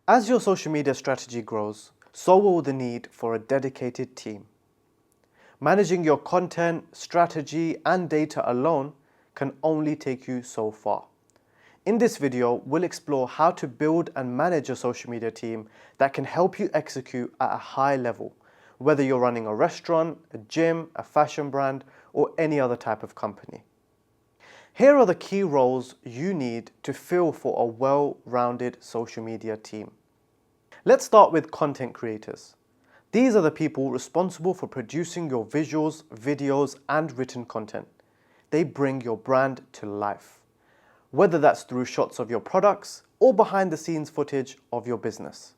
As your social media strategy grows, so will the need for a dedicated team. Managing your content, strategy, and data alone can only take you so far. In this video, we'll explore how to build and manage a social media team that can help you execute at a high level, whether you're running a restaurant, a gym, a fashion brand, or any other type of company. Here are the key roles you need to fill for a well-rounded social media team. Let's start with content creators. These are the people responsible for producing your visuals, videos, and written content. They bring your brand to life, whether that's through shots of your products or behind the scenes footage of your business.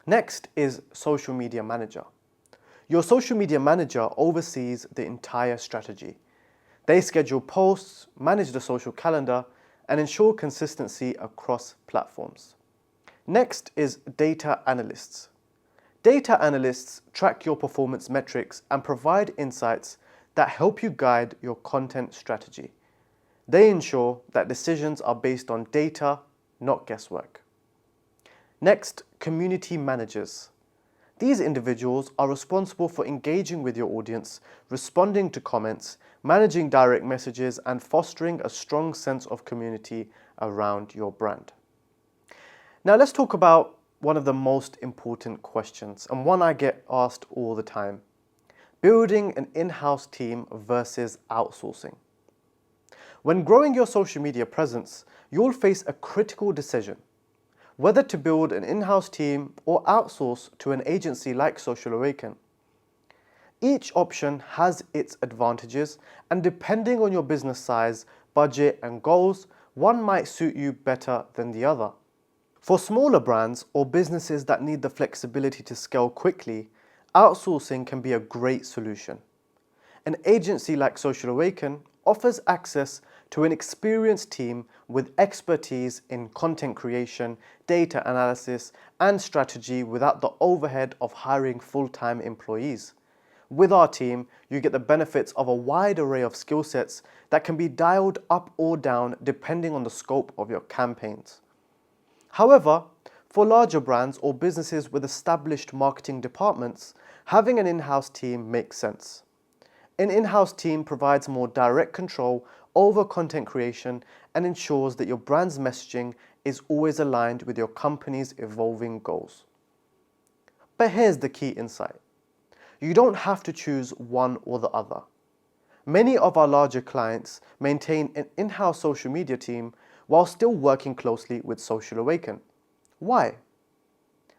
Next is social media manager. Your social media manager oversees the entire strategy. They schedule posts, manage the social calendar, and ensure consistency across platforms. Next is data analysts. Data analysts track your performance metrics and provide insights that help you guide your content strategy. They ensure that decisions are based on data, not guesswork. Next, community managers. These individuals are responsible for engaging with your audience, responding to comments, managing direct messages, and fostering a strong sense of community around your brand. Now let's talk about one of the most important questions, and one I get asked all the time. Building an in-house team versus outsourcing. When growing your social media presence, you'll face a critical decision: whether to build an in-house team or outsource to an agency like Social Awaken. Each option has its advantages, and depending on your business size, budget, and goals, one might suit you better than the other. For smaller brands or businesses that need the flexibility to scale quickly, outsourcing can be a great solution. An agency like Social Awaken offers access to an experienced team with expertise in content creation, data analysis, and strategy without the overhead of hiring full-time employees. With our team, you get the benefits of a wide array of skill sets that can be dialed up or down depending on the scope of your campaigns. However, for larger brands or businesses with established marketing departments, having an in-house team makes sense. An in-house team provides more direct control over content creation and ensures that your brand's messaging is always aligned with your company's evolving goals. But here's the key insight. You don't have to choose one or the other. Many of our larger clients maintain an in-house social media team while still working closely with Social Awaken. Why?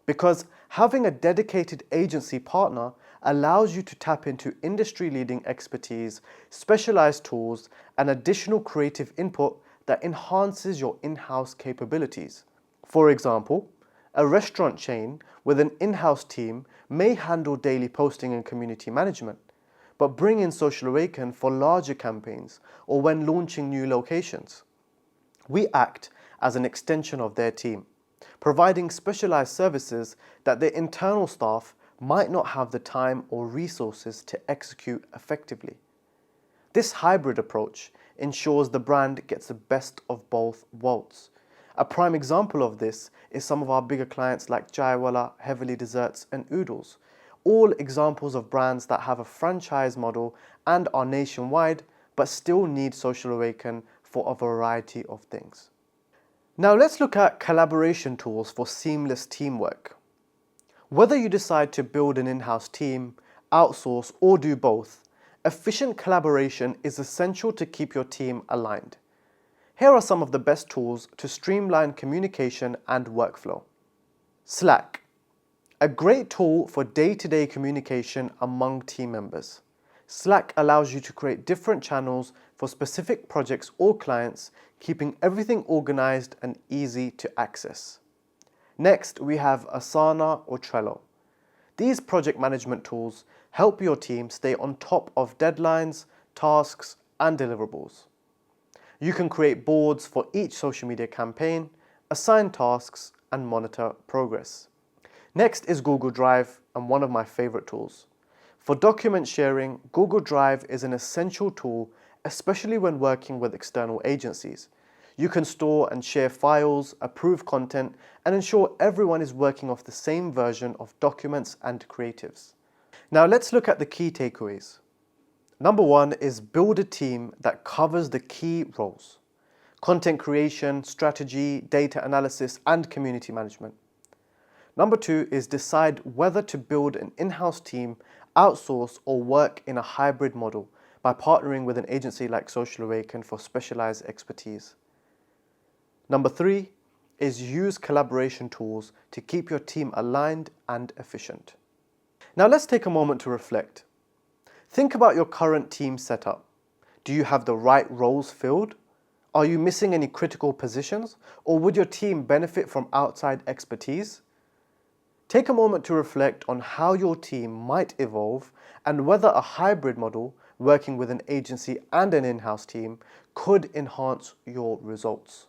Because having a dedicated agency partner allows you to tap into industry-leading expertise, specialized tools, and additional creative input that enhances your in-house capabilities. For example, a restaurant chain with an in-house team may handle daily posting and community management, but bring in Social Awaken for larger campaigns or when launching new locations. We act as an extension of their team, providing specialized services that their internal staff might not have the time or resources to execute effectively. This hybrid approach ensures the brand gets the best of both worlds. A prime example of this is some of our bigger clients like GYB, Heavenly Desserts, and Oodles, all examples of brands that have a franchise model and are nationwide, but still need Social Awaken for a variety of things. Now let's look at collaboration tools for seamless teamwork. Whether you decide to build an in-house team, outsource, or do both, efficient collaboration is essential to keep your team aligned. Here are some of the best tools to streamline communication and workflow. Slack, a great tool for day-to-day communication among team members. Slack allows you to create different channels for specific projects or clients, keeping everything organized and easy to access. Next, we have Asana or Trello. These project management tools help your team stay on top of deadlines, tasks, and deliverables. You can create boards for each social media campaign, assign tasks, and monitor progress. Next is Google Drive, and one of my favorite tools. For document sharing, Google Drive is an essential tool, especially when working with external agencies. You can store and share files, approve content, and ensure everyone is working off the same version of documents and creatives. Now let's look at the key takeaways. Number one is build a team that covers the key roles: content creation, strategy, data analysis, and community management. Number two is decide whether to build an in-house team, outsource, or work in a hybrid model by partnering with an agency like Social Awaken for specialized expertise. Number three is use collaboration tools to keep your team aligned and efficient. Now let's take a moment to reflect. Think about your current team setup. Do you have the right roles filled? Are you missing any critical positions? Or would your team benefit from outside expertise? Take a moment to reflect on how your team might evolve and whether a hybrid model, working with an agency and an in-house team, could enhance your results.